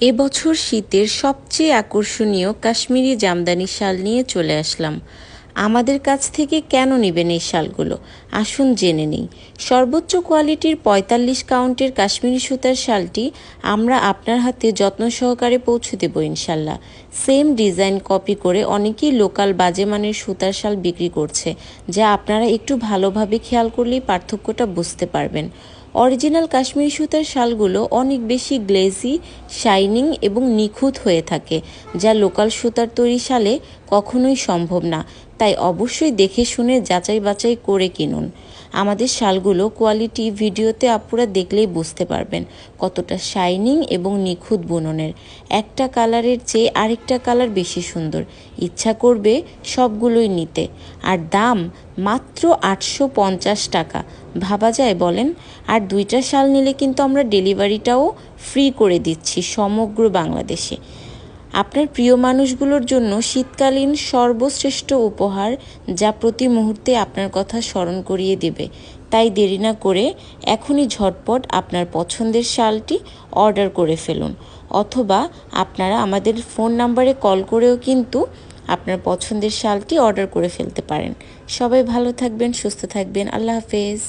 এবছর শীতের সবচেয়ে আকর্ষণীয় কাশ্মীরি জামদানি শাল নিয়ে চলে আসলাম। আমাদের কাছ থেকে কেন নেবেন এই শালগুলো? আসুন জেনে নিই। সর্বোচ্চ কোয়ালিটির ৪৫ কাউন্টের কাশ্মীরি সুতার শালটি আমরা আপনার হাতে যত্ন সহকারে পৌঁছে দেব ইনশাল্লাহ। সেম ডিজাইন কপি করে অনেকেই লোকাল বাজে মানের সুতার শাল বিক্রি করছে, যা আপনারা একটু ভালোভাবে খেয়াল করলেই পার্থক্যটা বুঝতে পারবেন। অরিজিনাল কাশ্মীরি সুতার শালগুলো অনেক বেশি গ্লেজি, শাইনিং এবং নিখুঁত হয়ে থাকে, যা লোকাল সুতার তৈরি শালে কখনোই সম্ভব না। তাই অবশ্যই দেখে শুনে যাচাই বাছাই করে কিনুন। আমাদের শালগুলো কোয়ালিটি ভিডিওতে আপুরা দেখলেই বুঝতে পারবেন কতটা শাইনিং এবং নিখুঁত বুননের। একটা কালারের চেয়ে আরেকটা কালার বেশি সুন্দর, ইচ্ছা করবে সবগুলোই নিতে। আর দাম মাত্র ৮৫০ টাকা, ভাবা যায় বলেন? আর দুইটা শাল নিলে কিন্তু আমরা ডেলিভারিটাও ফ্রি করে দিচ্ছি সমগ্র বাংলাদেশে। আপনার প্রিয় মানুষগুলোর জন্য শীতকালীন সর্বশ্রেষ্ঠ উপহার, যা প্রতি মুহূর্তে আপনার কথা স্মরণ করিয়ে দেবে। তাই দেরি না করে এখনই ঝটপট আপনার পছন্দের শালটি অর্ডার করে ফেলুন, অথবা আপনারা আমাদের ফোন নাম্বারে কল করেও কিন্তু আপনার পছন্দের শালটি অর্ডার করে ফেলতে পারেন। সবাই ভালো থাকবেন, সুস্থ থাকবেন। আল্লাহ হাফেজ।